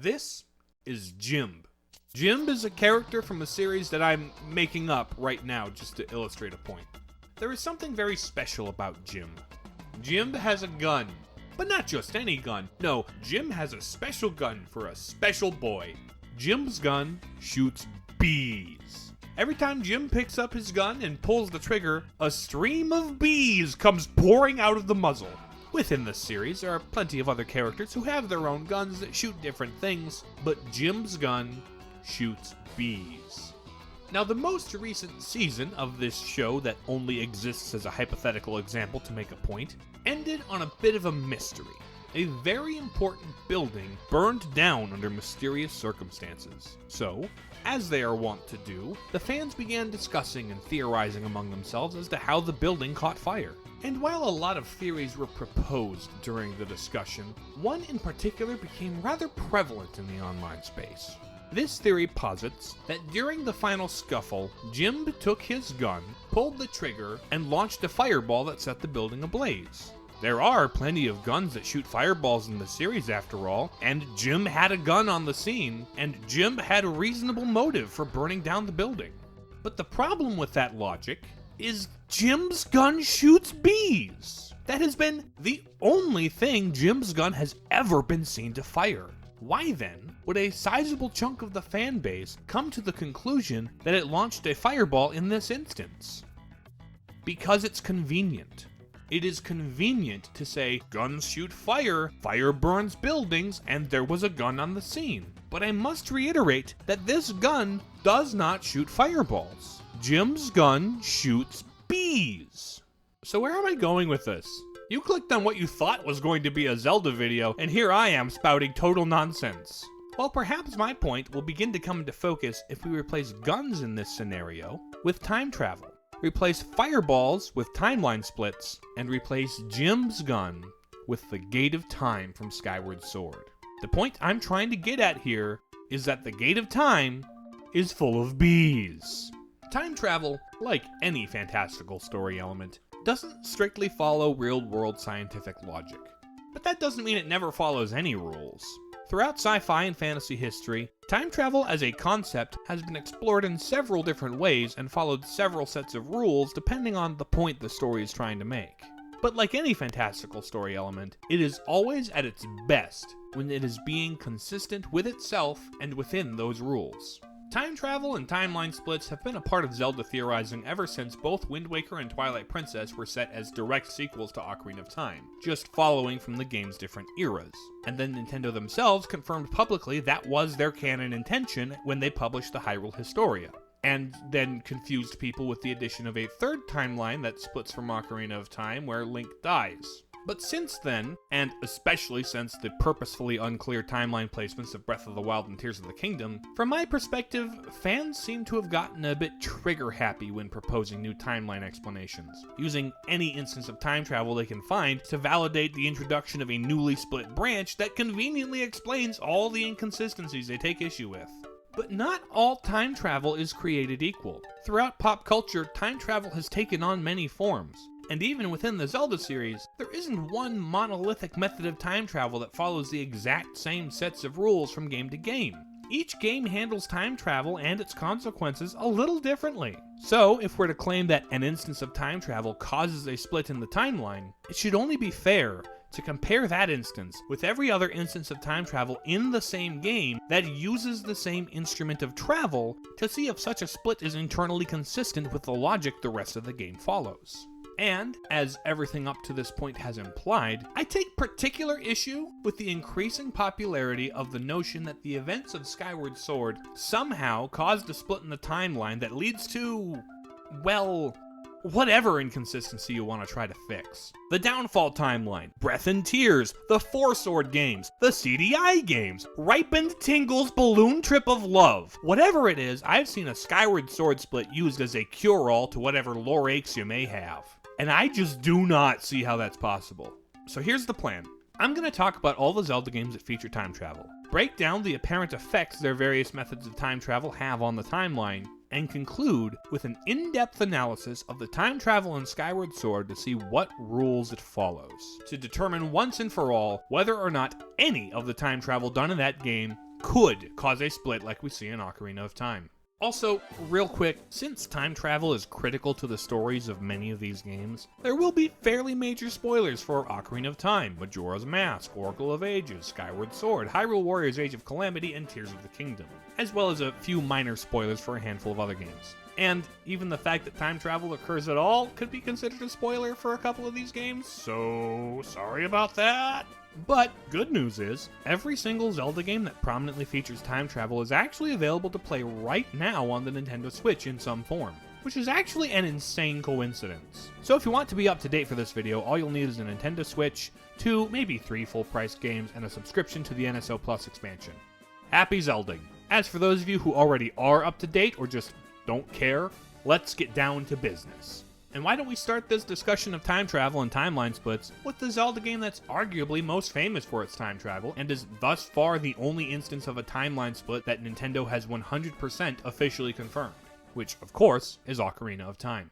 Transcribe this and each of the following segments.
This is Jimb. Jimb is a character from a series that I'm making up right now just to illustrate a point. There is something very special about Jimb. Jimb has a gun, but not just any gun. No, Jimb has a special gun for a special boy. Jimb's gun shoots bees. Every time Jimb picks up his gun and pulls the trigger, a stream of bees comes pouring out of the muzzle. Within this series, there are plenty of other characters who have their own guns that shoot different things, but Jimb's gun shoots bees. Now, the most recent season of this show that only exists as a hypothetical example to make a point, ended on a bit of a mystery. A very important building burned down under mysterious circumstances. So, as they are wont to do, the fans began discussing and theorizing among themselves as to how the building caught fire. And while a lot of theories were proposed during the discussion, one in particular became rather prevalent in the online space. This theory posits that during the final scuffle, Jimb took his gun, pulled the trigger, and launched a fireball that set the building ablaze. There are plenty of guns that shoot fireballs in the series after all, and Jimb had a gun on the scene, and Jimb had a reasonable motive for burning down the building. But the problem with that logic is Jimb's gun shoots bees. That has been the only thing Jimb's gun has ever been seen to fire. Why then would a sizable chunk of the fan base come to the conclusion that it launched a fireball in this instance? Because it's convenient. It is convenient to say, guns shoot fire, fire burns buildings, and there was a gun on the scene. But I must reiterate that this gun does not shoot fireballs. Jimb's gun shoots bees. So where am I going with this? You clicked on what you thought was going to be a Zelda video, and here I am spouting total nonsense. Well, perhaps my point will begin to come into focus if we replace guns in this scenario with time travel. Replace fireballs with timeline splits, and replace Jimb's gun with the Gate of Time from Skyward Sword. The point I'm trying to get at here is that the Gate of Time is full of bees. Time travel, like any fantastical story element, doesn't strictly follow real-world scientific logic. But that doesn't mean it never follows any rules. Throughout sci-fi and fantasy history, time travel as a concept has been explored in several different ways and followed several sets of rules depending on the point the story is trying to make. But like any fantastical story element, it is always at its best when it is being consistent with itself and within those rules. Time travel and timeline splits have been a part of Zelda theorizing ever since both Wind Waker and Twilight Princess were set as direct sequels to Ocarina of Time, just following from the game's different eras. And then Nintendo themselves confirmed publicly that was their canon intention when they published the Hyrule Historia, and then confused people with the addition of a third timeline that splits from Ocarina of Time where Link dies. But since then, and especially since the purposefully unclear timeline placements of Breath of the Wild and Tears of the Kingdom, from my perspective, fans seem to have gotten a bit trigger-happy when proposing new timeline explanations, using any instance of time travel they can find to validate the introduction of a newly split branch that conveniently explains all the inconsistencies they take issue with. But not all time travel is created equal. Throughout pop culture, time travel has taken on many forms. And even within the Zelda series, there isn't one monolithic method of time travel that follows the exact same sets of rules from game to game. Each game handles time travel and its consequences a little differently. So, if we're to claim that an instance of time travel causes a split in the timeline, it should only be fair to compare that instance with every other instance of time travel in the same game that uses the same instrument of travel to see if such a split is internally consistent with the logic the rest of the game follows. And, as everything up to this point has implied, I take particular issue with the increasing popularity of the notion that the events of Skyward Sword somehow caused a split in the timeline that leads to, well, whatever inconsistency you want to try to fix. The Downfall timeline, Breath and Tears, the Four Sword games, the CDI games, Ripened Tingle's Balloon Trip of Love. Whatever it is, I've seen a Skyward Sword split used as a cure-all to whatever lore aches you may have. And I just do not see how that's possible. So here's the plan. I'm going to talk about all the Zelda games that feature time travel, break down the apparent effects their various methods of time travel have on the timeline, and conclude with an in-depth analysis of the time travel in Skyward Sword to see what rules it follows, to determine once and for all whether or not any of the time travel done in that game could cause a split like we see in Ocarina of Time. Also, real quick, since time travel is critical to the stories of many of these games, there will be fairly major spoilers for Ocarina of Time, Majora's Mask, Oracle of Ages, Skyward Sword, Hyrule Warriors Age of Calamity, and Tears of the Kingdom, as well as a few minor spoilers for a handful of other games. And even the fact that time travel occurs at all could be considered a spoiler for a couple of these games, so sorry about that. But good news is, every single Zelda game that prominently features time travel is actually available to play right now on the Nintendo Switch in some form, which is actually an insane coincidence. So if you want to be up to date for this video, all you'll need is a Nintendo Switch, 2, maybe 3 full-price games, and a subscription to the NSO Plus expansion. Happy Zelding! As for those of you who already are up to date or just don't care, let's get down to business. And why don't we start this discussion of time travel and timeline splits with the Zelda game that's arguably most famous for its time travel, and is thus far the only instance of a timeline split that Nintendo has 100% officially confirmed, which, of course, is Ocarina of Time.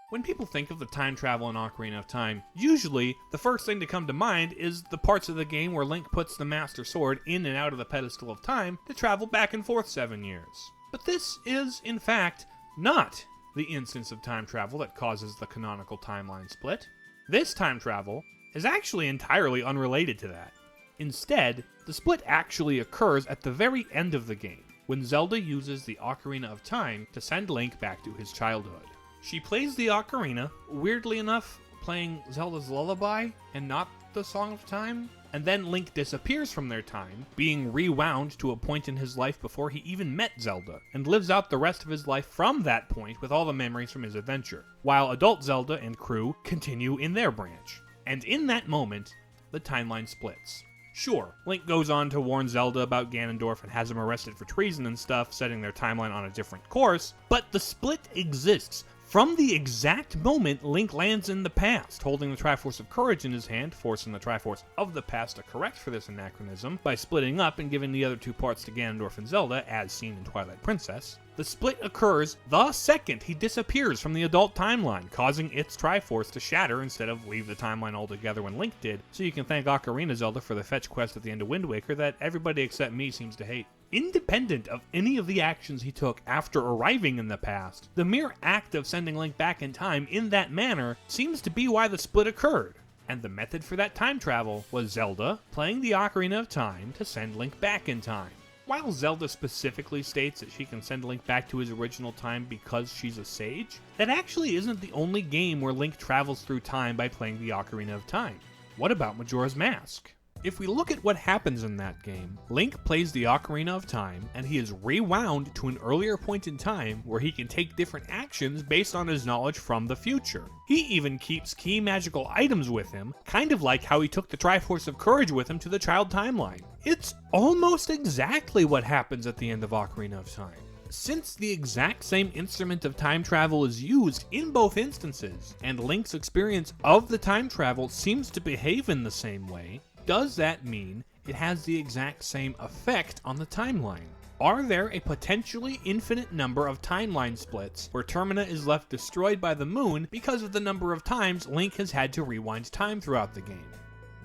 When people think of the time travel in Ocarina of Time, usually the first thing to come to mind is the parts of the game where Link puts the Master Sword in and out of the pedestal of time to travel back and forth 7 years. But this is, in fact, not the instance of time travel that causes the canonical timeline split. This time travel is actually entirely unrelated to that. Instead, the split actually occurs at the very end of the game, when Zelda uses the Ocarina of Time to send Link back to his childhood. She plays the ocarina, weirdly enough, playing Zelda's lullaby and not the Song of Time, and then Link disappears from their time, being rewound to a point in his life before he even met Zelda, and lives out the rest of his life from that point with all the memories from his adventure, while adult Zelda and crew continue in their branch. And in that moment, the timeline splits. Sure, Link goes on to warn Zelda about Ganondorf and has him arrested for treason and stuff, setting their timeline on a different course, but the split exists from the exact moment Link lands in the past, holding the Triforce of Courage in his hand, forcing the Triforce of the past to correct for this anachronism by splitting up and giving the other two parts to Ganondorf and Zelda, as seen in Twilight Princess. The split occurs the second he disappears from the adult timeline, causing its Triforce to shatter instead of leave the timeline altogether when Link did, so you can thank Ocarina Zelda for the fetch quest at the end of Wind Waker that everybody except me seems to hate. Independent of any of the actions he took after arriving in the past, the mere act of sending Link back in time in that manner seems to be why the split occurred. And the method for that time travel was Zelda playing the Ocarina of Time to send Link back in time. While Zelda specifically states that she can send Link back to his original time because she's a sage, that actually isn't the only game where Link travels through time by playing the Ocarina of Time. What about Majora's Mask? If we look at what happens in that game, Link plays the Ocarina of Time, and he is rewound to an earlier point in time where he can take different actions based on his knowledge from the future. He even keeps key magical items with him, kind of like how he took the Triforce of Courage with him to the child timeline. It's almost exactly what happens at the end of Ocarina of Time. Since the exact same instrument of time travel is used in both instances, and Link's experience of the time travel seems to behave in the same way, does that mean it has the exact same effect on the timeline? Are there a potentially infinite number of timeline splits where Termina is left destroyed by the moon because of the number of times Link has had to rewind time throughout the game?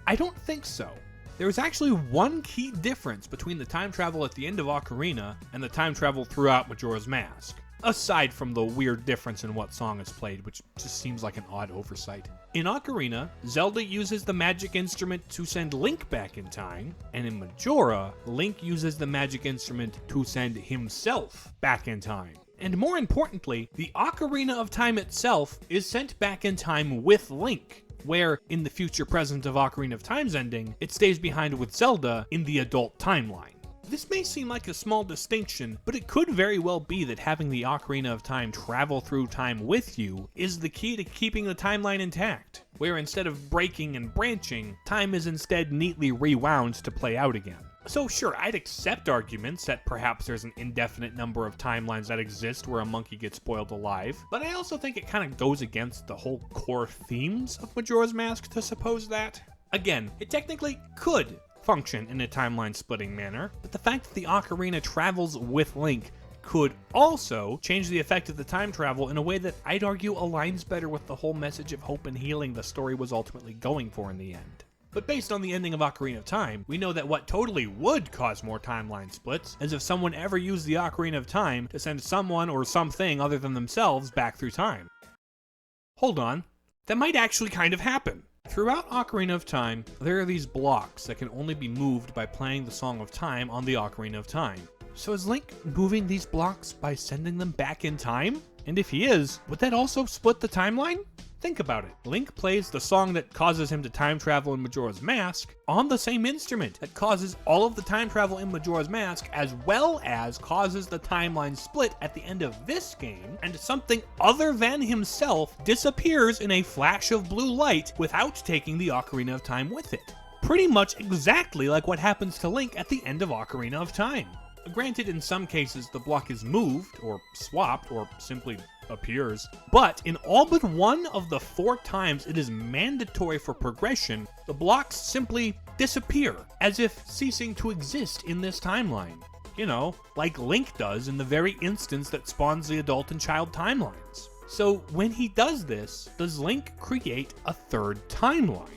I don't think so. There is actually one key difference between the time travel at the end of Ocarina and the time travel throughout Majora's Mask, aside from the weird difference in what song is played, which just seems like an odd oversight. In Ocarina, Zelda uses the magic instrument to send Link back in time, and in Majora, Link uses the magic instrument to send himself back in time. And more importantly, the Ocarina of Time itself is sent back in time with Link, where, in the future present of Ocarina of Time's ending, it stays behind with Zelda in the adult timeline. This may seem like a small distinction, but it could very well be that having the Ocarina of Time travel through time with you is the key to keeping the timeline intact, where instead of breaking and branching, time is instead neatly rewound to play out again. So sure, I'd accept arguments that perhaps there's an indefinite number of timelines that exist where a monkey gets boiled alive, but I also think it kind of goes against the whole core themes of Majora's Mask to suppose that. Again, it technically could function in a timeline splitting manner, but the fact that the Ocarina travels with Link could also change the effect of the time travel in a way that I'd argue aligns better with the whole message of hope and healing the story was ultimately going for in the end. But based on the ending of Ocarina of Time, we know that what totally would cause more timeline splits is if someone ever used the Ocarina of Time to send someone or something other than themselves back through time. Hold on, that might actually kind of happen. Throughout Ocarina of Time, there are these blocks that can only be moved by playing the Song of Time on the Ocarina of Time. So is Link moving these blocks by sending them back in time? And if he is, would that also split the timeline? Think about it. Link plays the song that causes him to time travel in Majora's Mask on the same instrument that causes all of the time travel in Majora's Mask, as well as causes the timeline split at the end of this game, and something other than himself disappears in a flash of blue light without taking the Ocarina of Time with it. Pretty much exactly like what happens to Link at the end of Ocarina of Time. Granted, in some cases the block is moved, or swapped, or simply appears, but in all but one of the 4 times it is mandatory for progression, the blocks simply disappear, as if ceasing to exist in this timeline. You know, like Link does in the very instance that spawns the adult and child timelines. So when he does this, does Link create a third timeline?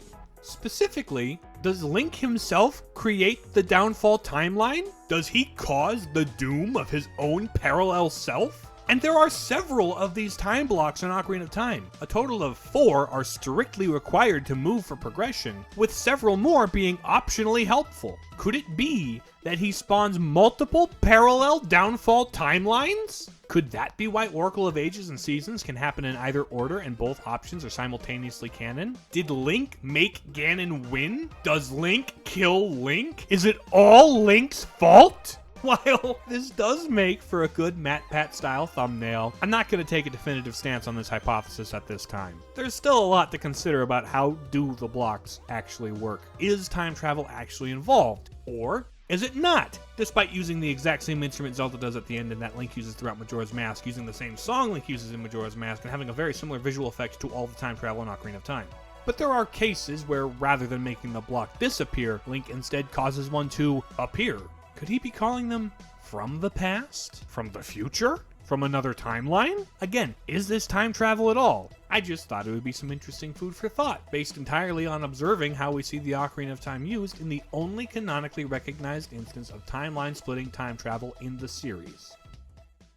Specifically, does Link himself create the downfall timeline? Does he cause the doom of his own parallel self? And there are several of these time blocks in Ocarina of Time. A total of 4 are strictly required to move for progression, with several more being optionally helpful. Could it be that he spawns multiple parallel downfall timelines? Could that be why Oracle of Ages and Seasons can happen in either order and both options are simultaneously canon? Did Link make Ganon win? Does Link kill Link? Is it all Link's fault? While this does make for a good MatPat style thumbnail, I'm not going to take a definitive stance on this hypothesis at this time. There's still a lot to consider about how do the blocks actually work. Is time travel actually involved? Or is it not? Despite using the exact same instrument Zelda does at the end and that Link uses throughout Majora's Mask, using the same song Link uses in Majora's Mask, and having a very similar visual effect to all the time travel in Ocarina of Time. But there are cases where rather than making the block disappear, Link instead causes one to appear. Could he be calling them from the past? From the future? From another timeline? Again, is this time travel at all? I just thought it would be some interesting food for thought, based entirely on observing how we see the Ocarina of Time used in the only canonically recognized instance of timeline-splitting time travel in the series.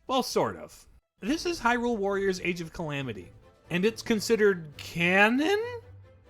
Well, sort of. This is Hyrule Warriors Age of Calamity, and it's considered canon?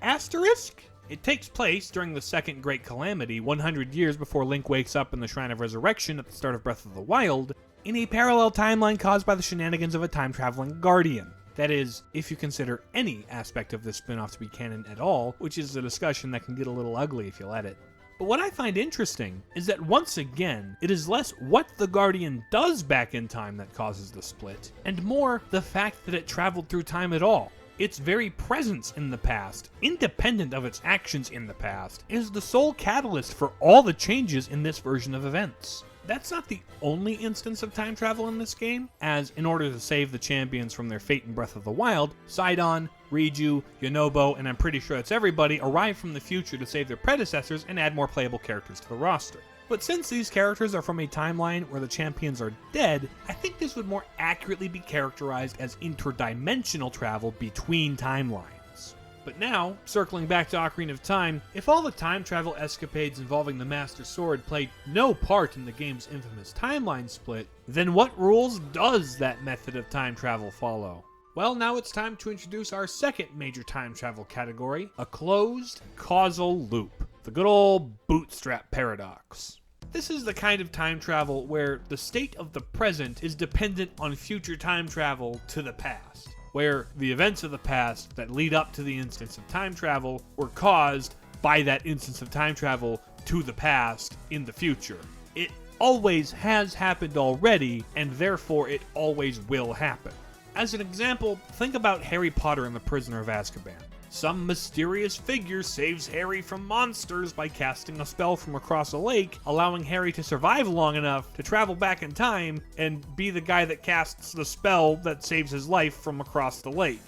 Asterisk? It takes place during the Second Great Calamity, 100 years before Link wakes up in the Shrine of Resurrection at the start of Breath of the Wild, in a parallel timeline caused by the shenanigans of a time-traveling guardian. That is, if you consider any aspect of this spin-off to be canon at all, which is a discussion that can get a little ugly if you let it. But what I find interesting is that once again, it is less what the Guardian does back in time that causes the split, and more the fact that it traveled through time at all. Its very presence in the past, independent of its actions in the past, is the sole catalyst for all the changes in this version of events. That's not the only instance of time travel in this game, as in order to save the champions from their fate in Breath of the Wild, Sidon, Riju, Yonobo, and I'm pretty sure it's everybody, arrive from the future to save their predecessors and add more playable characters to the roster. But since these characters are from a timeline where the champions are dead, I think this would more accurately be characterized as interdimensional travel between timelines. But now, circling back to Ocarina of Time, if all the time travel escapades involving the Master Sword played no part in the game's infamous timeline split, then what rules does that method of time travel follow? Well, now it's time to introduce our second major time travel category, a closed causal loop. The good old bootstrap paradox. This is the kind of time travel where the state of the present is dependent on future time travel to the past, where the events of the past that lead up to the instance of time travel were caused by that instance of time travel to the past in the future. It always has happened already, and therefore it always will happen. As an example, think about Harry Potter and the Prisoner of Azkaban. Some mysterious figure saves Harry from monsters by casting a spell from across a lake, allowing Harry to survive long enough to travel back in time and be the guy that casts the spell that saves his life from across the lake.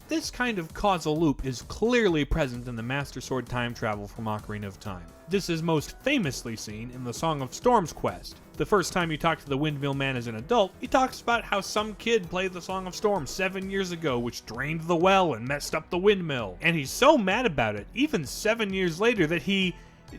This kind of causal loop is clearly present in the Master Sword time travel from Ocarina of Time. This is most famously seen in the Song of Storms quest. The first time you talk to the Windmill Man as an adult, he talks about how some kid played the Song of Storms 7 years ago, which drained the well and messed up the windmill. And he's so mad about it, even 7 years later, that he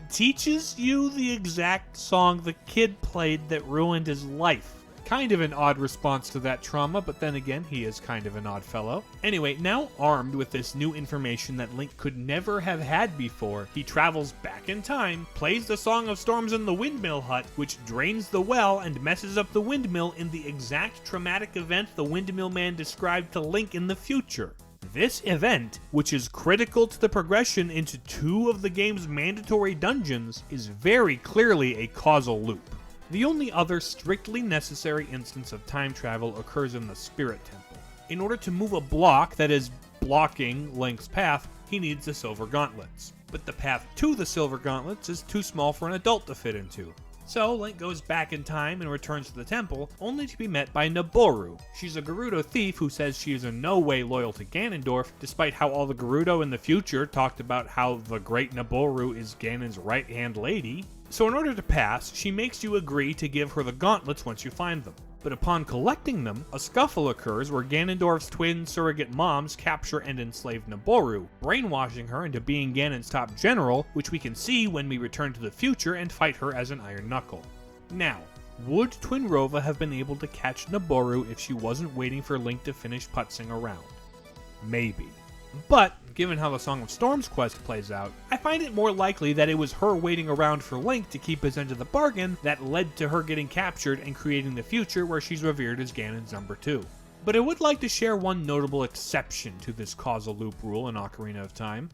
teaches you the exact song the kid played that ruined his life. Kind of an odd response to that trauma, but then again, he is kind of an odd fellow. Anyway, now armed with this new information that Link could never have had before, he travels back in time, plays the Song of Storms in the windmill hut, which drains the well and messes up the windmill in the exact traumatic event the Windmill Man described to Link in the future. This event, which is critical to the progression into 2 of the game's mandatory dungeons, is very clearly a causal loop. The only other strictly necessary instance of time travel occurs in the Spirit Temple. In order to move a block that is blocking Link's path, he needs the Silver Gauntlets. But the path to the Silver Gauntlets is too small for an adult to fit into. So Link goes back in time and returns to the temple, only to be met by Naboru. She's a Gerudo thief who says she is in no way loyal to Ganondorf, despite how all the Gerudo in the future talked about how the great Naboru is Ganon's right-hand lady. So in order to pass, she makes you agree to give her the gauntlets once you find them. But upon collecting them, a scuffle occurs where Ganondorf's twin surrogate moms capture and enslave Naboru, brainwashing her into being Ganon's top general, which we can see when we return to the future and fight her as an Iron Knuckle. Now, would Twinrova have been able to catch Naboru if she wasn't waiting for Link to finish putzing around? Maybe. But, given how the Song of Storms quest plays out, I find it more likely that it was her waiting around for Link to keep his end of the bargain that led to her getting captured and creating the future where she's revered as Ganon's number 2. But I would like to share one notable exception to this causal loop rule in Ocarina of Time.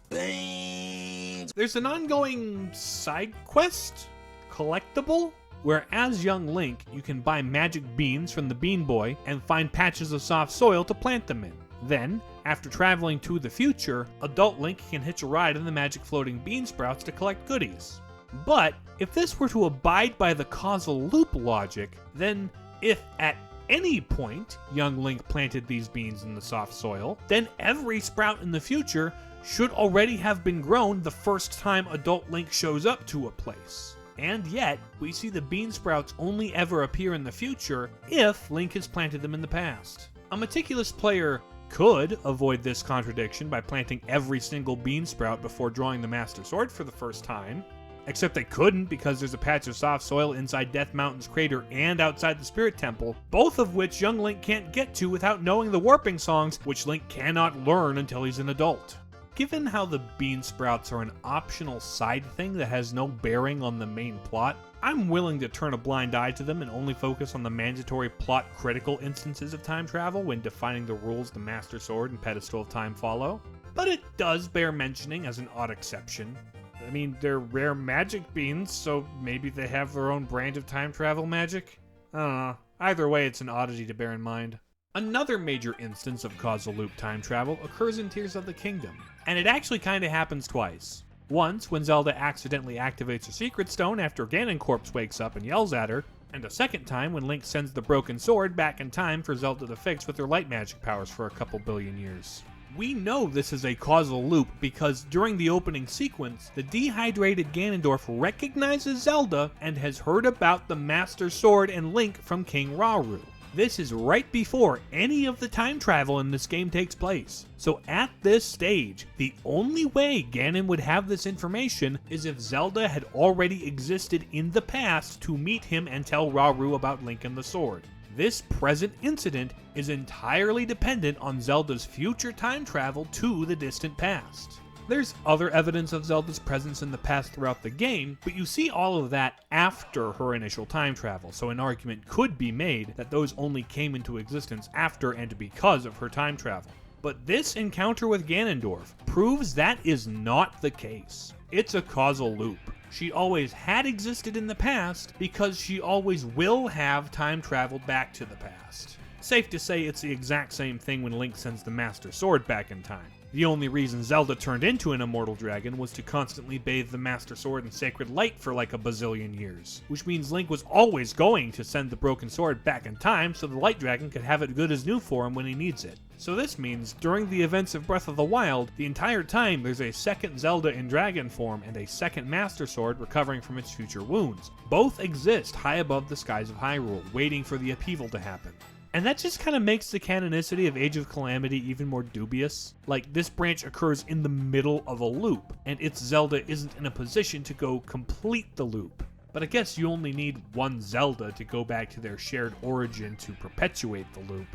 There's an ongoing side quest? Collectible? Where as young Link, you can buy magic beans from the Bean Boy and find patches of soft soil to plant them in. Then, after traveling to the future, adult Link can hitch a ride in the magic floating bean sprouts to collect goodies. But, if this were to abide by the causal loop logic, then if at any point young Link planted these beans in the soft soil, then every sprout in the future should already have been grown the first time adult Link shows up to a place. And yet, we see the bean sprouts only ever appear in the future if Link has planted them in the past. A meticulous player could avoid this contradiction by planting every single bean sprout before drawing the Master Sword for the first time, except they couldn't because there's a patch of soft soil inside Death Mountain's crater and outside the Spirit Temple, both of which young Link can't get to without knowing the warping songs, which Link cannot learn until he's an adult. Given how the bean sprouts are an optional side thing that has no bearing on the main plot, I'm willing to turn a blind eye to them and only focus on the mandatory plot-critical instances of time travel when defining the rules the Master Sword and Pedestal of Time follow. But it does bear mentioning as an odd exception. I mean, they're rare magic beans, so maybe they have their own brand of time travel magic? I don't know. Either way, it's an oddity to bear in mind. Another major instance of causal loop time travel occurs in Tears of the Kingdom, and it actually kinda happens twice. Once, when Zelda accidentally activates a secret stone after Ganoncorpse wakes up and yells at her, and a second time when Link sends the broken sword back in time for Zelda to fix with her light magic powers for a couple billion years. We know this is a causal loop because during the opening sequence, the dehydrated Ganondorf recognizes Zelda and has heard about the Master Sword and Link from King Rauru. This is right before any of the time travel in this game takes place. So at this stage, the only way Ganon would have this information is if Zelda had already existed in the past to meet him and tell Rauru about Link and the sword. This present incident is entirely dependent on Zelda's future time travel to the distant past. There's other evidence of Zelda's presence in the past throughout the game, but you see all of that after her initial time travel, so an argument could be made that those only came into existence after and because of her time travel. But this encounter with Ganondorf proves that is not the case. It's a causal loop. She always had existed in the past because she always will have time traveled back to the past. Safe to say it's the exact same thing when Link sends the Master Sword back in time. The only reason Zelda turned into an immortal dragon was to constantly bathe the Master Sword in sacred light for like a bazillion years, which means Link was always going to send the broken sword back in time so the light dragon could have it good as new for him when he needs it. So this means, during the events of Breath of the Wild, the entire time there's a second Zelda in dragon form and a second Master Sword recovering from its future wounds. Both exist high above the skies of Hyrule, waiting for the upheaval to happen. And that just kind of makes the canonicity of Age of Calamity even more dubious. Like, this branch occurs in the middle of a loop, and its Zelda isn't in a position to go complete the loop. But I guess you only need one Zelda to go back to their shared origin to perpetuate the loop.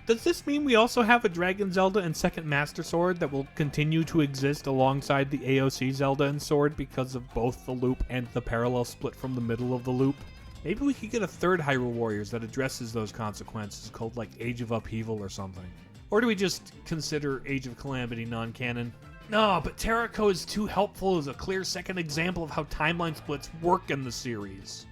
Does this mean we also have a Dragon Zelda and second Master Sword that will continue to exist alongside the AOC Zelda and Sword because of both the loop and the parallel split from the middle of the loop? Maybe we could get a third Hyrule Warriors that addresses those consequences, called like Age of Upheaval or something. Or do we just consider Age of Calamity non-canon? No, but Terrako is too helpful as a clear second example of how timeline splits work in the series.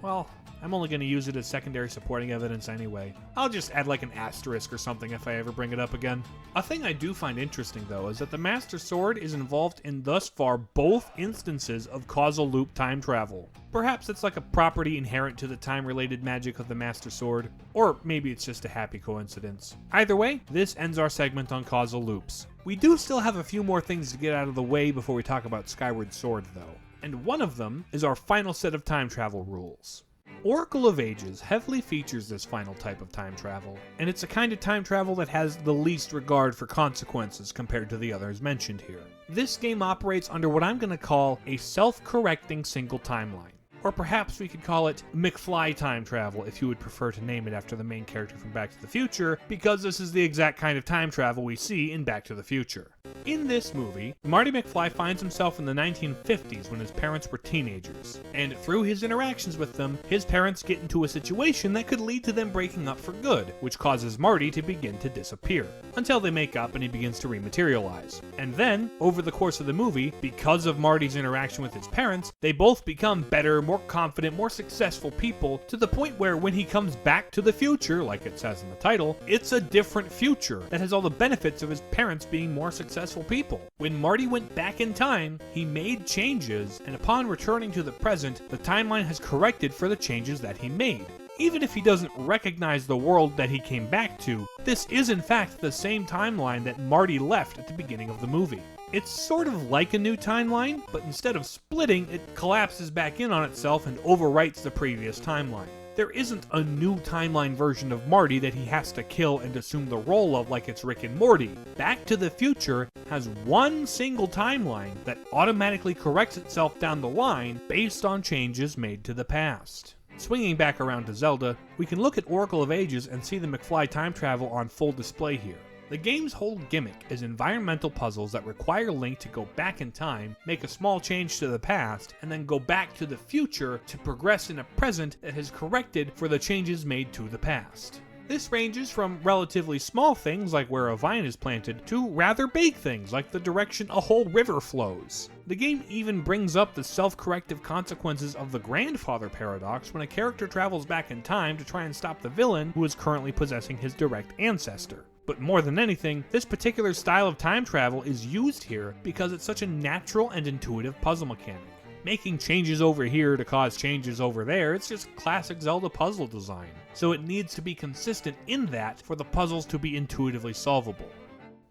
Well, I'm only going to use it as secondary supporting evidence anyway. I'll just add like an asterisk or something if I ever bring it up again. A thing I do find interesting though is that the Master Sword is involved in thus far both instances of causal loop time travel. Perhaps it's like a property inherent to the time-related magic of the Master Sword, or maybe it's just a happy coincidence. Either way, this ends our segment on causal loops. We do still have a few more things to get out of the way before we talk about Skyward Sword though, and one of them is our final set of time travel rules. Oracle of Ages heavily features this final type of time travel, and it's a kind of time travel that has the least regard for consequences compared to the others mentioned here. This game operates under what I'm going to call a self-correcting single timeline. Or perhaps we could call it McFly time travel if you would prefer to name it after the main character from Back to the Future, because this is the exact kind of time travel we see in Back to the Future. In this movie, Marty McFly finds himself in the 1950s when his parents were teenagers, and through his interactions with them, his parents get into a situation that could lead to them breaking up for good, which causes Marty to begin to disappear, until they make up and he begins to rematerialize. And then, over the course of the movie, because of Marty's interaction with his parents, they both become better, more confident, more successful people, to the point where when he comes back to the future, like it says in the title, it's a different future that has all the benefits of his parents being more successful people. When Marty went back in time, he made changes, and upon returning to the present, the timeline has corrected for the changes that he made. Even if he doesn't recognize the world that he came back to, this is in fact the same timeline that Marty left at the beginning of the movie. It's sort of like a new timeline, but instead of splitting, it collapses back in on itself and overwrites the previous timeline. There isn't a new timeline version of Marty that he has to kill and assume the role of like it's Rick and Morty. Back to the Future has one single timeline that automatically corrects itself down the line based on changes made to the past. Swinging back around to Zelda, we can look at Oracle of Ages and see the McFly time travel on full display here. The game's whole gimmick is environmental puzzles that require Link to go back in time, make a small change to the past, and then go back to the future to progress in a present that has corrected for the changes made to the past. This ranges from relatively small things like where a vine is planted to rather big things like the direction a whole river flows. The game even brings up the self-corrective consequences of the grandfather paradox when a character travels back in time to try and stop the villain who is currently possessing his direct ancestor. But more than anything, this particular style of time travel is used here because it's such a natural and intuitive puzzle mechanic. Making changes over here to cause changes over there, it's just classic Zelda puzzle design. So it needs to be consistent in that for the puzzles to be intuitively solvable.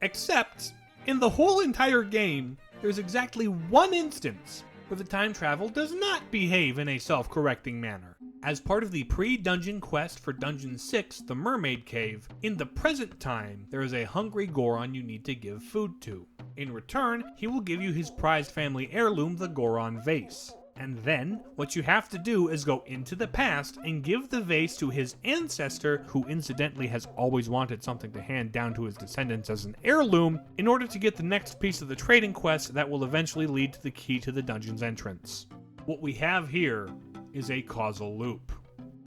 Except, in the whole entire game, there's exactly one instance where the time travel does not behave in a self-correcting manner. As part of the pre-dungeon quest for Dungeon 6, the Mermaid Cave, in the present time, there is a hungry Goron you need to give food to. In return, he will give you his prized family heirloom, the Goron Vase. And then, what you have to do is go into the past and give the vase to his ancestor, who incidentally has always wanted something to hand down to his descendants as an heirloom, in order to get the next piece of the trading quest that will eventually lead to the key to the dungeon's entrance. What we have here is a causal loop.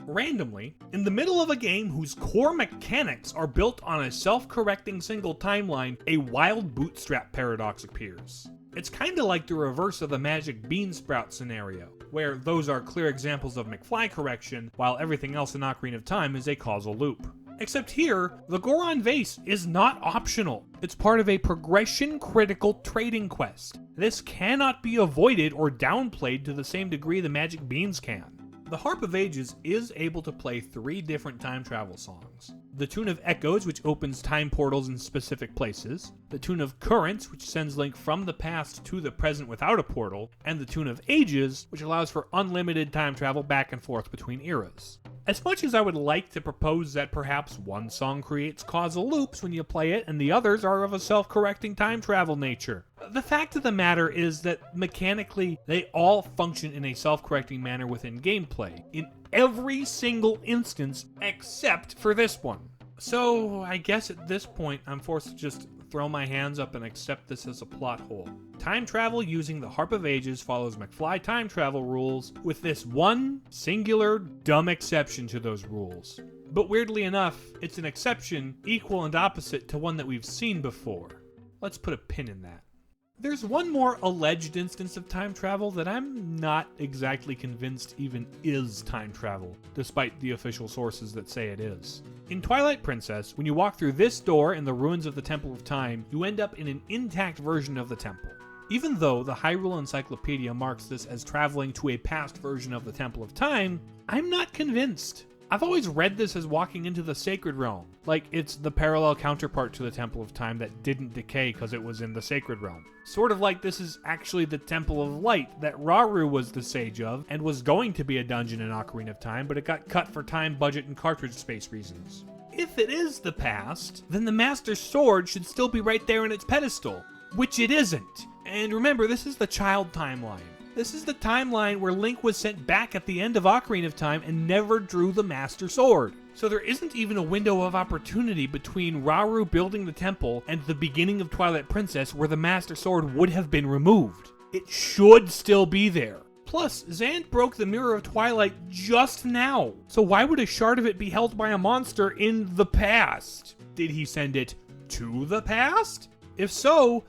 Randomly, in the middle of a game whose core mechanics are built on a self-correcting single timeline, a wild bootstrap paradox appears. It's kinda like the reverse of the magic bean sprout scenario, where those are clear examples of McFly correction, while everything else in Ocarina of Time is a causal loop. Except here, the Goron Vase is not optional. It's part of a progression-critical trading quest. This cannot be avoided or downplayed to the same degree the magic beans can. The Harp of Ages is able to play 3 different time travel songs. The Tune of Echoes, which opens time portals in specific places, the Tune of Currents, which sends Link from the past to the present without a portal, and the Tune of Ages, which allows for unlimited time travel back and forth between eras. As much as I would like to propose that perhaps one song creates causal loops when you play it and the others are of a self-correcting time travel nature, the fact of the matter is that mechanically they all function in a self-correcting manner within gameplay, in every single instance except for this one. So I guess at this point I'm forced to just throw my hands up and accept this as a plot hole. Time travel using the Harp of Ages follows McFly time travel rules, with this one singular dumb exception to those rules. But weirdly enough, it's an exception equal and opposite to one that we've seen before. Let's put a pin in that. There's one more alleged instance of time travel that I'm not exactly convinced even is time travel, despite the official sources that say it is. In Twilight Princess, when you walk through this door in the ruins of the Temple of Time, you end up in an intact version of the temple. Even though the Hyrule Encyclopedia marks this as traveling to a past version of the Temple of Time, I'm not convinced. I've always read this as walking into the Sacred Realm, like it's the parallel counterpart to the Temple of Time that didn't decay because it was in the Sacred Realm. Sort of like this is actually the Temple of Light that Rauru was the sage of, and was going to be a dungeon in Ocarina of Time, but it got cut for time, budget, and cartridge space reasons. If it is the past, then the Master Sword should still be right there in its pedestal, which it isn't. And remember, this is the child timeline. This is the timeline where Link was sent back at the end of Ocarina of Time and never drew the Master Sword. So there isn't even a window of opportunity between Rauru building the temple and the beginning of Twilight Princess where the Master Sword would have been removed. It should still be there. Plus, Zant broke the Mirror of Twilight just now, so why would a shard of it be held by a monster in the past? Did he send it to the past? If so,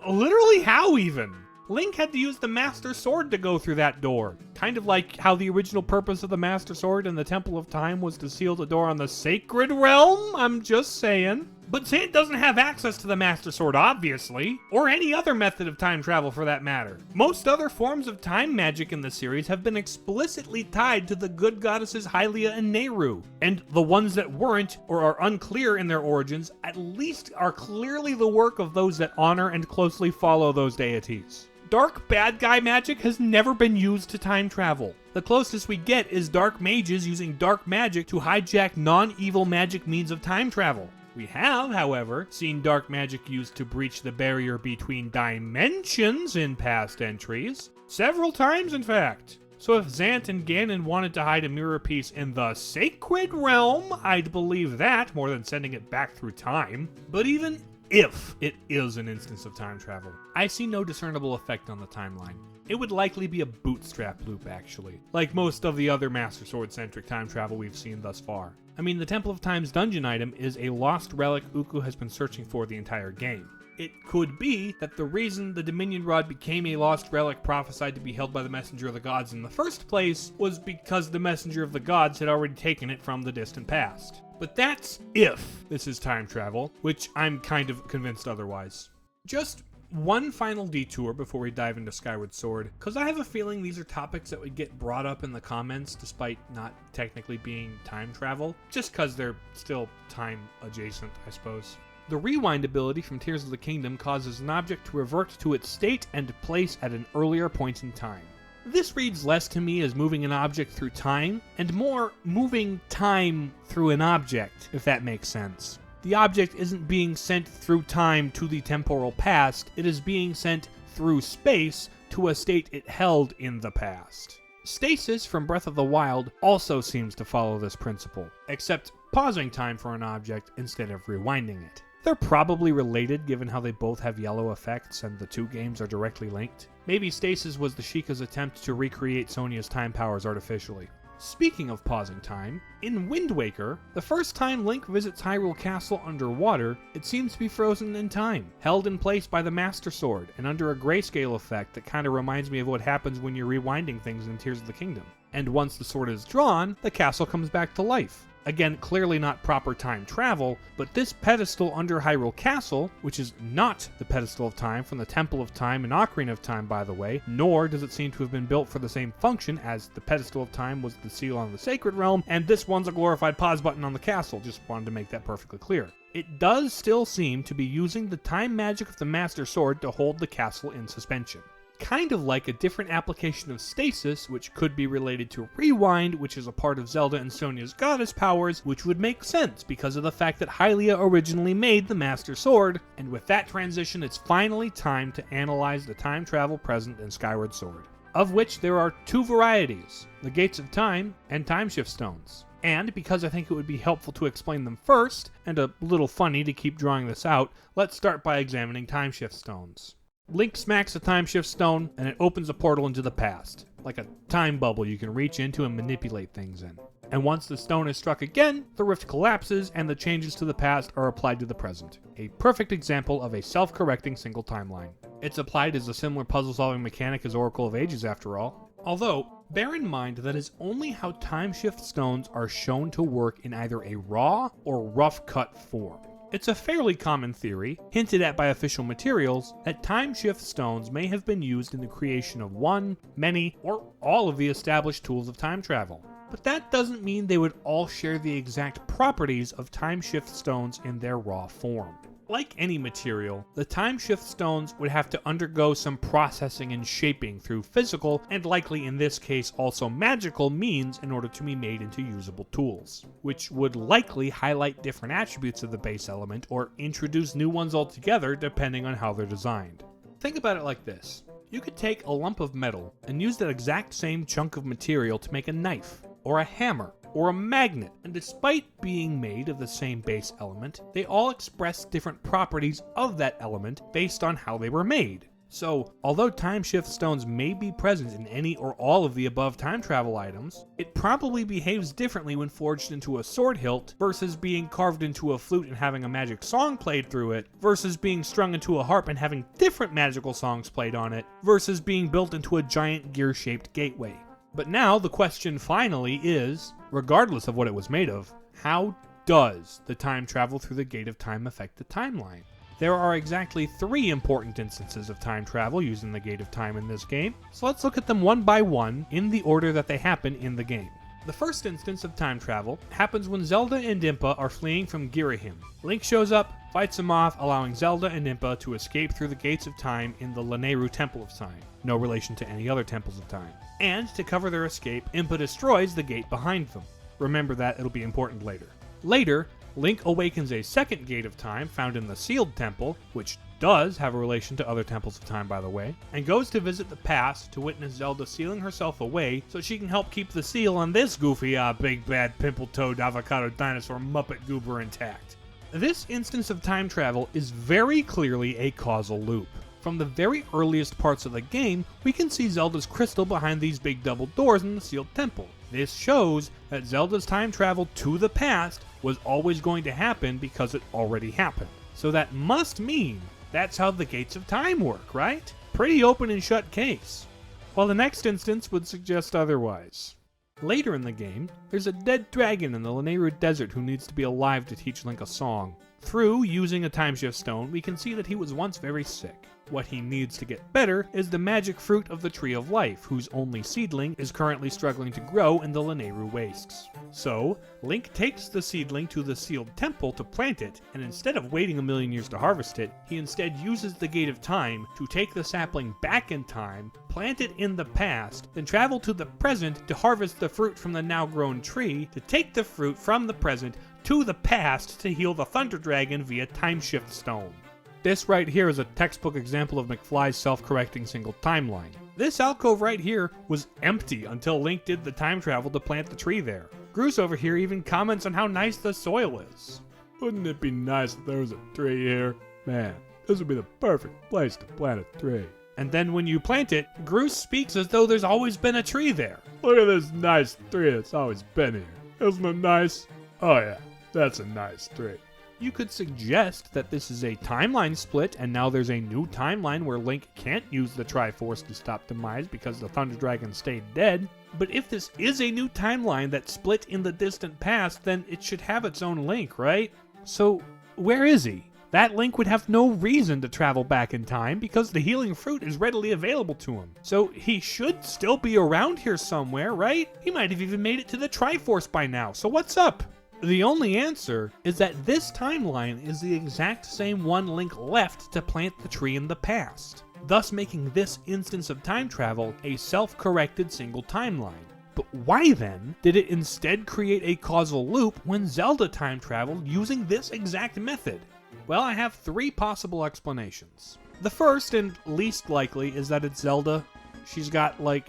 literally how even? Link had to use the Master Sword to go through that door. Kind of like how the original purpose of the Master Sword in the Temple of Time was to seal the door on the Sacred Realm, I'm just saying. But Zant doesn't have access to the Master Sword, obviously, or any other method of time travel for that matter. Most other forms of time magic in the series have been explicitly tied to the good goddesses Hylia and Nehru, and the ones that weren't, or are unclear in their origins, at least are clearly the work of those that honor and closely follow those deities. Dark bad guy magic has never been used to time travel. The closest we get is dark mages using dark magic to hijack non-evil magic means of time travel. We have, however, seen dark magic used to breach the barrier between dimensions in past entries. Several times, in fact. So if Zant and Ganon wanted to hide a mirror piece in the Sacred Realm, I'd believe that more than sending it back through time. But even if it is an instance of time travel, I see no discernible effect on the timeline. It would likely be a bootstrap loop, actually, like most of the other Master Sword-centric time travel we've seen thus far. I mean, the Temple of Time's dungeon item is a lost relic Uku has been searching for the entire game. It could be that the reason the Dominion Rod became a lost relic prophesied to be held by the Messenger of the Gods in the first place was because the Messenger of the Gods had already taken it from the distant past. But that's if this is time travel, which I'm kind of convinced otherwise. Just one final detour before we dive into Skyward Sword, because I have a feeling these are topics that would get brought up in the comments despite not technically being time travel, just because they're still time adjacent, I suppose. The rewind ability from Tears of the Kingdom causes an object to revert to its state and place at an earlier point in time. This reads less to me as moving an object through time, and more moving time through an object, if that makes sense. The object isn't being sent through time to the temporal past, it is being sent through space to a state it held in the past. Stasis from Breath of the Wild also seems to follow this principle, except pausing time for an object instead of rewinding it. They're probably related given how they both have yellow effects and the two games are directly linked. Maybe Stasis was the Sheikah's attempt to recreate Sonia's time powers artificially. Speaking of pausing time, in Wind Waker, the first time Link visits Hyrule Castle underwater, it seems to be frozen in time, held in place by the Master Sword, and under a grayscale effect that kinda reminds me of what happens when you're rewinding things in Tears of the Kingdom. And once the sword is drawn, the castle comes back to life. Again, clearly not proper time travel, but this pedestal under Hyrule Castle, which is not the pedestal of time from the Temple of Time and Ocarina of Time, by the way, nor does it seem to have been built for the same function, as the pedestal of time was the seal on the Sacred Realm, and this one's a glorified pause button on the castle. Just wanted to make that perfectly clear. It does still seem to be using the time magic of the Master Sword to hold the castle in suspension. Kind of like a different application of stasis, which could be related to rewind, which is a part of Zelda and Sonia's goddess powers, which would make sense because of the fact that Hylia originally made the Master Sword, and with that transition it's finally time to analyze the time travel present in Skyward Sword, of which there are two varieties, the Gates of Time and Timeshift Stones. And because I think it would be helpful to explain them first, and a little funny to keep drawing this out, let's start by examining Timeshift Stones. Link smacks a Timeshift Stone, and it opens a portal into the past, like a time bubble you can reach into and manipulate things in. And once the stone is struck again, the rift collapses and the changes to the past are applied to the present. A perfect example of a self-correcting single timeline. It's applied as a similar puzzle-solving mechanic as Oracle of Ages after all. Although, bear in mind that is only how Timeshift Stones are shown to work in either a raw or rough cut form. It's a fairly common theory, hinted at by official materials, that Timeshift Stones may have been used in the creation of one, many, or all of the established tools of time travel. But that doesn't mean they would all share the exact properties of Timeshift Stones in their raw form. Like any material, the Timeshift Stones would have to undergo some processing and shaping through physical, and likely in this case also magical, means in order to be made into usable tools, which would likely highlight different attributes of the base element or introduce new ones altogether depending on how they're designed. Think about it like this. You could take a lump of metal and use that exact same chunk of material to make a knife, or a hammer, or a magnet, and despite being made of the same base element, they all express different properties of that element based on how they were made. So, although Timeshift Stones may be present in any or all of the above time travel items, it probably behaves differently when forged into a sword hilt versus being carved into a flute and having a magic song played through it, versus being strung into a harp and having different magical songs played on it, versus being built into a giant gear-shaped gateway. But now the question finally is, regardless of what it was made of, how does the time travel through the Gate of Time affect the timeline? There are exactly 3 important instances of time travel using the Gate of Time in this game, so let's look at them one by one in the order that they happen in the game. The first instance of time travel happens when Zelda and Impa are fleeing from Girahim. Link shows up, fights him off, allowing Zelda and Impa to escape through the Gates of Time in the Lanayru Temple of Time, no relation to any other temples of time. And to cover their escape, Impa destroys the gate behind them. Remember that, it'll be important later. Later, Link awakens a second Gate of Time found in the Sealed Temple, which does have a relation to other temples of time by the way, and goes to visit the past to witness Zelda sealing herself away so she can help keep the seal on this goofy, big bad pimple-toed avocado dinosaur Muppet goober intact. This instance of time travel is very clearly a causal loop. From the very earliest parts of the game, we can see Zelda's crystal behind these big double doors in the Sealed Temple. This shows that Zelda's time travel to the past was always going to happen because it already happened. So that must mean that's how the Gates of Time work, right? Pretty open and shut case. While the next instance would suggest otherwise. Later in the game, there's a dead dragon in the Lanayru Desert who needs to be alive to teach Link a song. Through using a Timeshift Stone, we can see that he was once very sick. What he needs to get better is the magic fruit of the Tree of Life, whose only seedling is currently struggling to grow in the Lanayru Wastes. So, Link takes the seedling to the Sealed Temple to plant it, and instead of waiting a million years to harvest it, he instead uses the Gate of Time to take the sapling back in time, plant it in the past, then travel to the present to harvest the fruit from the now grown tree, to take the fruit from the present to the past to heal the Thunder Dragon via Timeshift Stone. This right here is a textbook example of McFly's self-correcting single timeline. This alcove right here was empty until Link did the time travel to plant the tree there. Groose over here even comments on how nice the soil is. Wouldn't it be nice if there was a tree here? Man, this would be the perfect place to plant a tree. And then when you plant it, Groose speaks as though there's always been a tree there. Look at this nice tree that's always been here. Isn't it nice? Oh yeah, that's a nice tree. You could suggest that this is a timeline split, and now there's a new timeline where Link can't use the Triforce to stop Demise because the Thunder Dragon stayed dead. But if this is a new timeline that split in the distant past, then it should have its own Link, right? So, where is he? That Link would have no reason to travel back in time because the healing fruit is readily available to him. So he should still be around here somewhere, right? He might have even made it to the Triforce by now, so what's up? The only answer is that this timeline is the exact same one Link left to plant the tree in the past, thus making this instance of time travel a self-corrected single timeline. But why then did it instead create a causal loop when Zelda time traveled using this exact method? Well, I have 3 possible explanations. The first and least likely is that it's Zelda. She's got, like,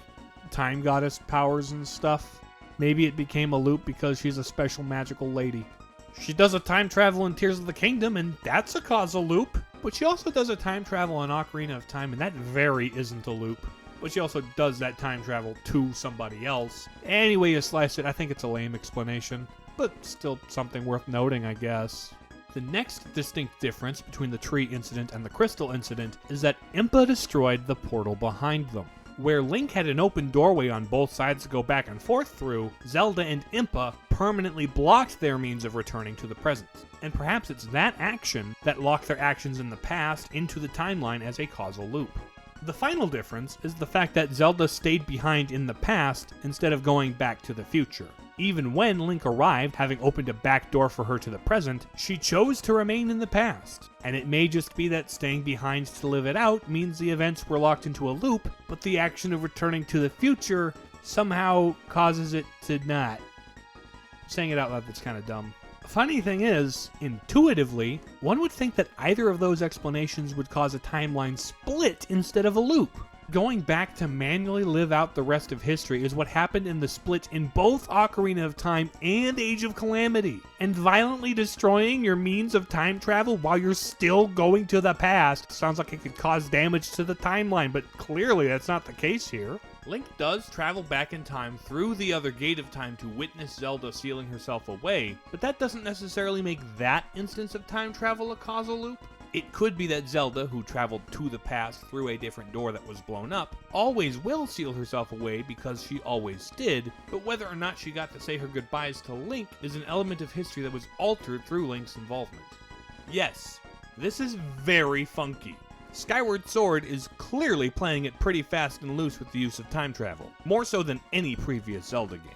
time goddess powers and stuff. Maybe it became a loop because she's a special magical lady. She does a time travel in Tears of the Kingdom, and that's a causal loop. But she also does a time travel in Ocarina of Time, and that very isn't a loop. But she also does that time travel to somebody else. Any way you slice it, I think it's a lame explanation. But still something worth noting, I guess. The next distinct difference between the tree incident and the crystal incident is that Impa destroyed the portal behind them. Where Link had an open doorway on both sides to go back and forth through, Zelda and Impa permanently blocked their means of returning to the present. And perhaps it's that action that locked their actions in the past into the timeline as a causal loop. The final difference is the fact that Zelda stayed behind in the past instead of going back to the future. Even when Link arrived, having opened a back door for her to the present, she chose to remain in the past. And it may just be that staying behind to live it out means the events were locked into a loop, but the action of returning to the future somehow causes it to not. Saying it out loud, that's kind of dumb. Funny thing is, intuitively, one would think that either of those explanations would cause a timeline split instead of a loop. Going back to manually live out the rest of history is what happened in the split in both Ocarina of Time and Age of Calamity. And violently destroying your means of time travel while you're still going to the past sounds like it could cause damage to the timeline, but clearly that's not the case here. Link does travel back in time through the other gate of time to witness Zelda sealing herself away, but that doesn't necessarily make that instance of time travel a causal loop. It could be that Zelda, who traveled to the past through a different door that was blown up, always will seal herself away because she always did, but whether or not she got to say her goodbyes to Link is an element of history that was altered through Link's involvement. Yes, this is very funky. Skyward Sword is clearly playing it pretty fast and loose with the use of time travel, more so than any previous Zelda game.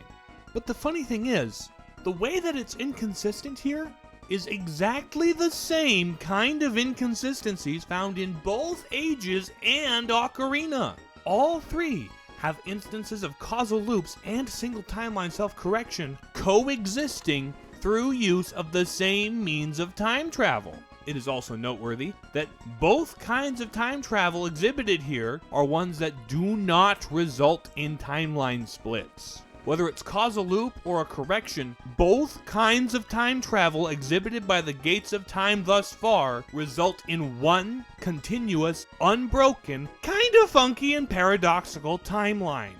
But the funny thing is, the way that it's inconsistent here is exactly the same kind of inconsistencies found in both Ages and Ocarina. All 3 have instances of causal loops and single timeline self-correction coexisting through use of the same means of time travel. It is also noteworthy that both kinds of time travel exhibited here are ones that do not result in timeline splits. Whether it's causal loop or a correction, both kinds of time travel exhibited by the gates of time thus far result in one continuous, unbroken, kinda funky and paradoxical timeline.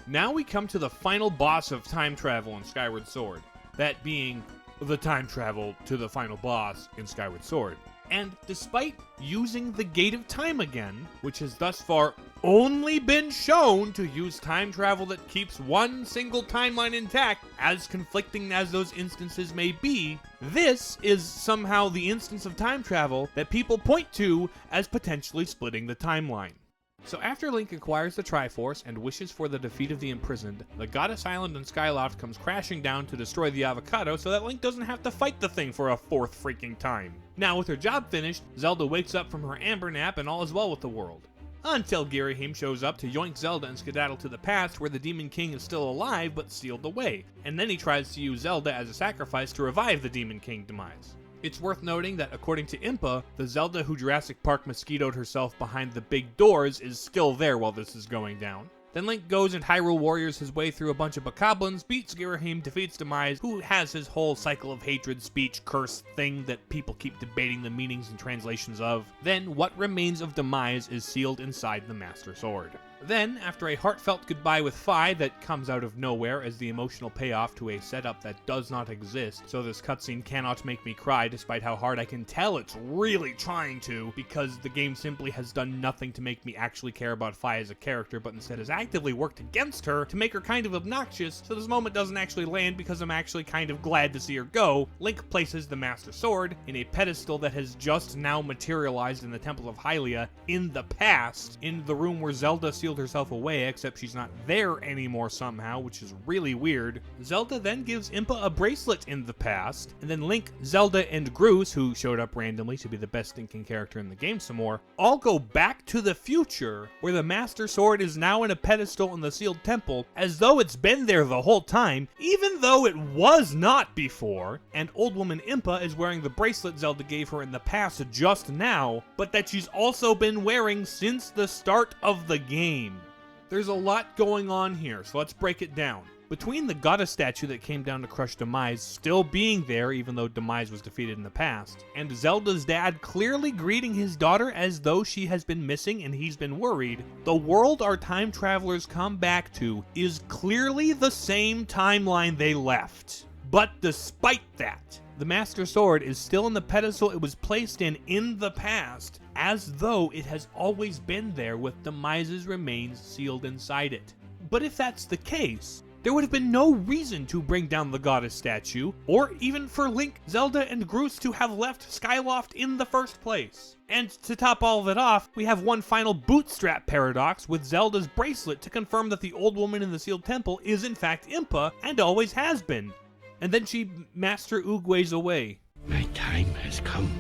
Now we come to the final boss of time travel in Skyward Sword, that being the time travel to the final boss in Skyward Sword. And despite using the Gate of Time again, which has thus far only been shown to use time travel that keeps one single timeline intact, as conflicting as those instances may be, this is somehow the instance of time travel that people point to as potentially splitting the timeline. So after Link acquires the Triforce and wishes for the defeat of the imprisoned, the Goddess Island and Skyloft comes crashing down to destroy the avocado so that Link doesn't have to fight the thing for a 4th freaking time. Now with her job finished, Zelda wakes up from her amber nap and all is well with the world. Until Girahim shows up to yoink Zelda and skedaddle to the past where the Demon King is still alive but sealed away, and then he tries to use Zelda as a sacrifice to revive the Demon King Demise. It's worth noting that according to Impa, the Zelda who Jurassic Park mosquitoed herself behind the big doors is still there while this is going down. Then Link goes and Hyrule Warriors his way through a bunch of bokoblins, beats Girahim, defeats Demise, who has his whole cycle of hatred, speech, curse thing that people keep debating the meanings and translations of. Then what remains of Demise is sealed inside the Master Sword. Then, after a heartfelt goodbye with Fi that comes out of nowhere as the emotional payoff to a setup that does not exist, so this cutscene cannot make me cry despite how hard I can tell it's really trying to, because the game simply has done nothing to make me actually care about Fi as a character, but instead has actively worked against her to make her kind of obnoxious, so this moment doesn't actually land because I'm actually kind of glad to see her go. Link places the Master Sword in a pedestal that has just now materialized in the Temple of Hylia in the past, in the room where Zelda sealed herself away, except she's not there anymore somehow, which is really weird. Zelda then gives Impa a bracelet in the past, and then Link, Zelda, and Groose, who showed up randomly to be the best thinking character in the game some more, all go back to the future, where the Master Sword is now in a pedestal in the sealed temple, as though it's been there the whole time, even though it was not before, and Old Woman Impa is wearing the bracelet Zelda gave her in the past just now, but that she's also been wearing since the start of the game. There's a lot going on here, so let's break it down. Between the goddess statue that came down to crush Demise still being there even though Demise was defeated in the past, and Zelda's dad clearly greeting his daughter as though she has been missing and he's been worried, the world our time travelers come back to is clearly the same timeline they left. But despite that, the Master Sword is still in the pedestal it was placed in the past, as though it has always been there with Demise's remains sealed inside it. But if that's the case, there would have been no reason to bring down the goddess statue, or even for Link, Zelda, and Groose to have left Skyloft in the first place. And to top all of it off, we have one final bootstrap paradox with Zelda's bracelet to confirm that the old woman in the sealed temple is in fact Impa, and always has been. And then she Master Oogways away. My time has come.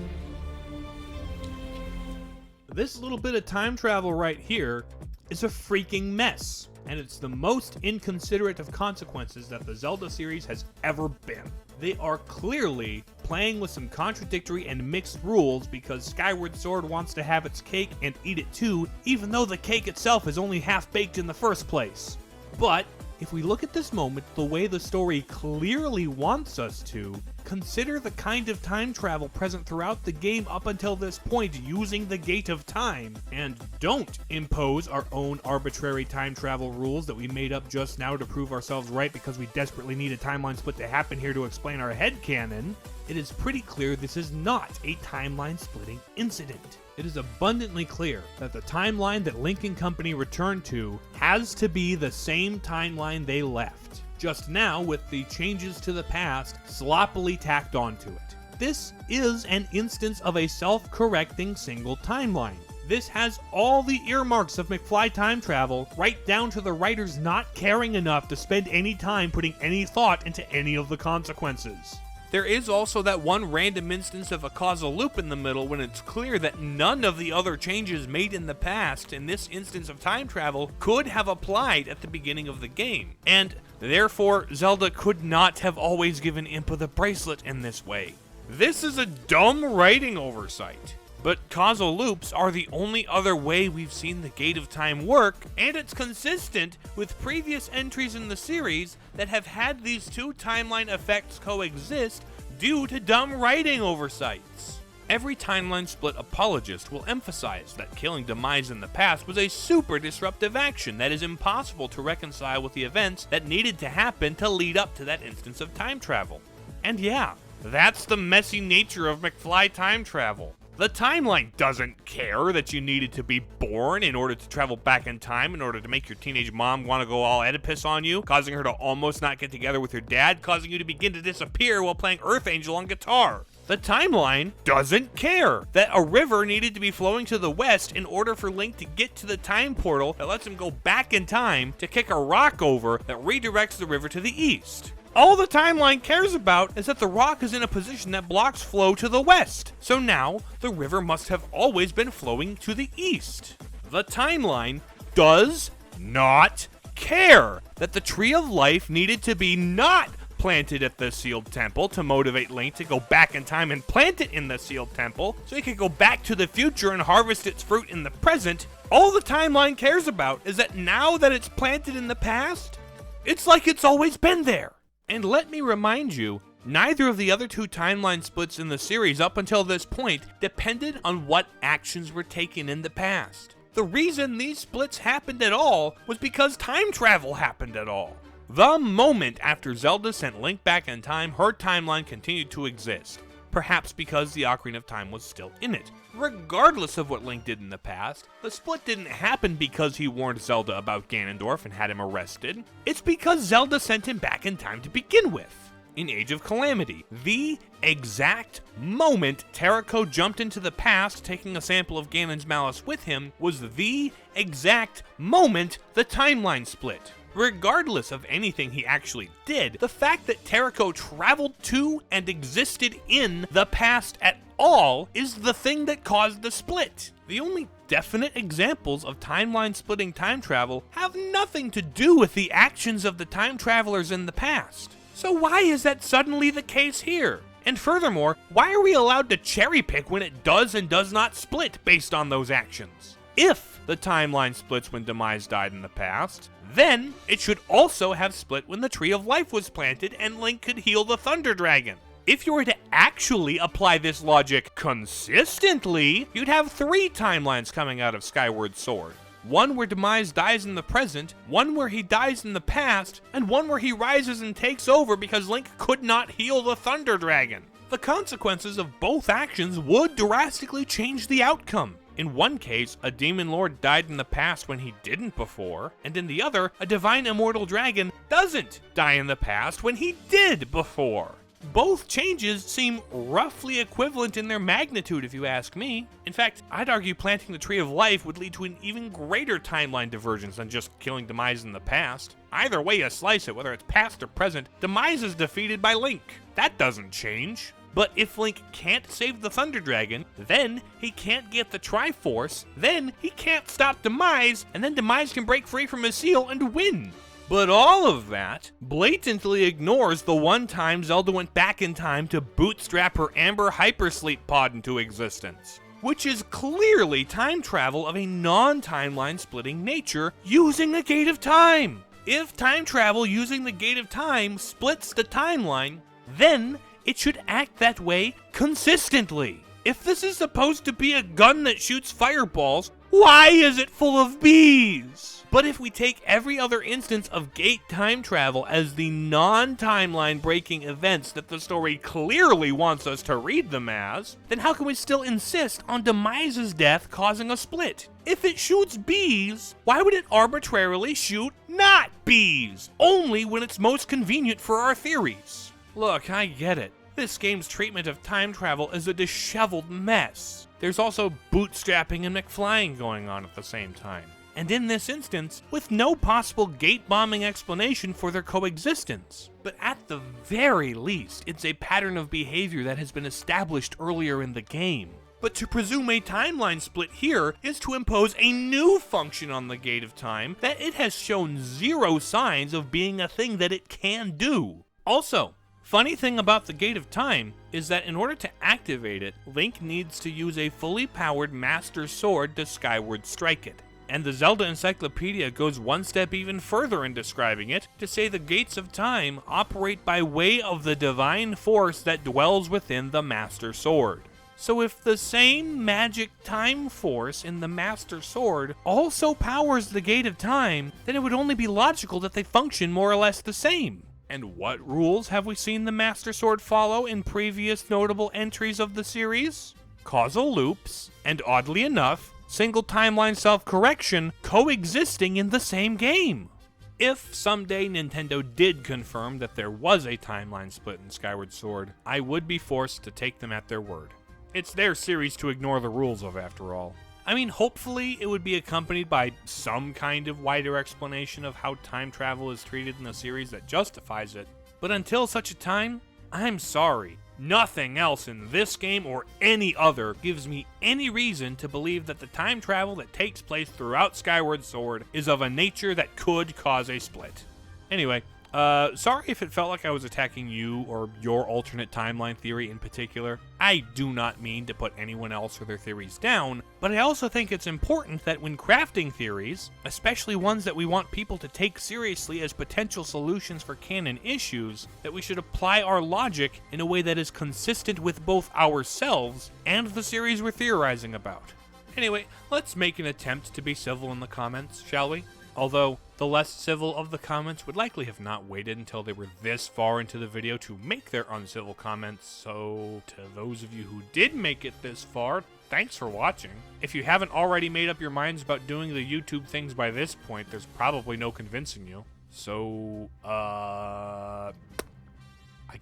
This little bit of time travel right here is a freaking mess, and it's the most inconsiderate of consequences that the Zelda series has ever been. They are clearly playing with some contradictory and mixed rules because Skyward Sword wants to have its cake and eat it too, even though the cake itself is only half-baked in the first place. But if we look at this moment the way the story clearly wants us to, consider the kind of time travel present throughout the game up until this point using the Gate of Time, and don't impose our own arbitrary time travel rules that we made up just now to prove ourselves right because we desperately need a timeline split to happen here to explain our headcanon. It is pretty clear this is not a timeline splitting incident. It is abundantly clear that the timeline that Link and company returned to has to be the same timeline they left, just now with the changes to the past sloppily tacked onto it. This is an instance of a self-correcting single timeline. This has all the earmarks of McFly time travel, right down to the writers not caring enough to spend any time putting any thought into any of the consequences. There is also that one random instance of a causal loop in the middle when it's clear that none of the other changes made in the past in this instance of time travel could have applied at the beginning of the game. And therefore, Zelda could not have always given Impa the bracelet in this way. This is a dumb writing oversight. But causal loops are the only other way we've seen the Gate of Time work, and it's consistent with previous entries in the series that have had these two timeline effects coexist due to dumb writing oversights. Every timeline split apologist will emphasize that killing Demise in the past was a super disruptive action that is impossible to reconcile with the events that needed to happen to lead up to that instance of time travel. And yeah, that's the messy nature of McFly time travel. The timeline doesn't care that you needed to be born in order to travel back in time in order to make your teenage mom want to go all Oedipus on you, causing her to almost not get together with your dad, causing you to begin to disappear while playing Earth Angel on guitar. The timeline doesn't care that a river needed to be flowing to the west in order for Link to get to the time portal that lets him go back in time to kick a rock over that redirects the river to the east. All the timeline cares about is that the rock is in a position that blocks flow to the west, so now the river must have always been flowing to the east. The timeline does not care that the Tree of Life needed to be not planted at the sealed temple to motivate Link to go back in time and plant it in the sealed temple so he could go back to the future and harvest its fruit in the present. All the timeline cares about is that now that it's planted in the past, it's like it's always been there. And let me remind you, neither of the other two timeline splits in the series up until this point depended on what actions were taken in the past. The reason these splits happened at all was because time travel happened at all. The moment after Zelda sent Link back in time, her timeline continued to exist. Perhaps because the Ocarina of Time was still in it. Regardless of what Link did in the past, the split didn't happen because he warned Zelda about Ganondorf and had him arrested. It's because Zelda sent him back in time to begin with. In Age of Calamity, the exact moment Terrako jumped into the past, taking a sample of Ganon's malice with him, was the exact moment the timeline split. Regardless of anything he actually did, the fact that Terrako traveled to and existed in the past at all is the thing that caused the split. The only definite examples of timeline splitting time travel have nothing to do with the actions of the time travelers in the past. So why is that suddenly the case here? And furthermore, why are we allowed to cherry pick when it does and does not split based on those actions? If the timeline splits when Demise died in the past, then it should also have split when the Tree of Life was planted and Link could heal the Thunder Dragon. If you were to actually apply this logic consistently, you'd have 3 timelines coming out of Skyward Sword. One where Demise dies in the present, one where he dies in the past, and one where he rises and takes over because Link could not heal the Thunder Dragon. The consequences of both actions would drastically change the outcome. In one case, a demon lord died in the past when he didn't before, and in the other, a divine immortal dragon doesn't die in the past when he did before. Both changes seem roughly equivalent in their magnitude if you ask me. In fact, I'd argue planting the Tree of Life would lead to an even greater timeline divergence than just killing Demise in the past. Either way you slice it, whether it's past or present, Demise is defeated by Link. That doesn't change. But if Link can't save the Thunder Dragon, then he can't get the Triforce, then he can't stop Demise, and then Demise can break free from his seal and win. But all of that blatantly ignores the one time Zelda went back in time to bootstrap her Amber Hypersleep Pod into existence, which is clearly time travel of a non-timeline splitting nature using a Gate of Time. If time travel using the Gate of Time splits the timeline, then it should act that way consistently. If this is supposed to be a gun that shoots fireballs, why is it full of bees? But if we take every other instance of gate time travel as the non-timeline breaking events that the story clearly wants us to read them as, then how can we still insist on Demise's death causing a split? If it shoots bees, why would it arbitrarily shoot not bees? Only when it's most convenient for our theories. Look, I get it. This game's treatment of time travel is a disheveled mess. There's also bootstrapping and McFlying going on at the same time. And in this instance, with no possible gate-bombing explanation for their coexistence. But at the very least, it's a pattern of behavior that has been established earlier in the game. But to presume a timeline split here is to impose a new function on the Gate of Time that it has shown zero signs of being a thing that it can do. Also, funny thing about the Gate of Time is that in order to activate it, Link needs to use a fully powered Master Sword to skyward strike it. And the Zelda Encyclopedia goes one step even further in describing it to say the Gates of Time operate by way of the divine force that dwells within the Master Sword. So if the same magic time force in the Master Sword also powers the Gate of Time, then it would only be logical that they function more or less the same. And what rules have we seen the Master Sword follow in previous notable entries of the series? Causal loops, and oddly enough, single timeline self-correction coexisting in the same game. If someday Nintendo did confirm that there was a timeline split in Skyward Sword, I would be forced to take them at their word. It's their series to ignore the rules of, after all. I mean, hopefully it would be accompanied by some kind of wider explanation of how time travel is treated in the series that justifies it. But until such a time, I'm sorry. Nothing else in this game or any other gives me any reason to believe that the time travel that takes place throughout Skyward Sword is of a nature that could cause a split. Anyway, sorry if it felt like I was attacking you or your alternate timeline theory in particular. I do not mean to put anyone else or their theories down, but I also think it's important that when crafting theories, especially ones that we want people to take seriously as potential solutions for canon issues, that we should apply our logic in a way that is consistent with both ourselves and the series we're theorizing about. Anyway, let's make an attempt to be civil in the comments, shall we? Although, the less civil of the comments would likely have not waited until they were this far into the video to make their uncivil comments, so to those of you who did make it this far, thanks for watching. If you haven't already made up your minds about doing the YouTube things by this point, there's probably no convincing you. So, I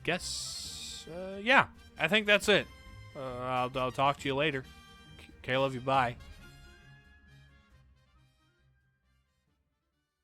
guess, yeah, I think that's it. I'll talk to you later. Love you, bye.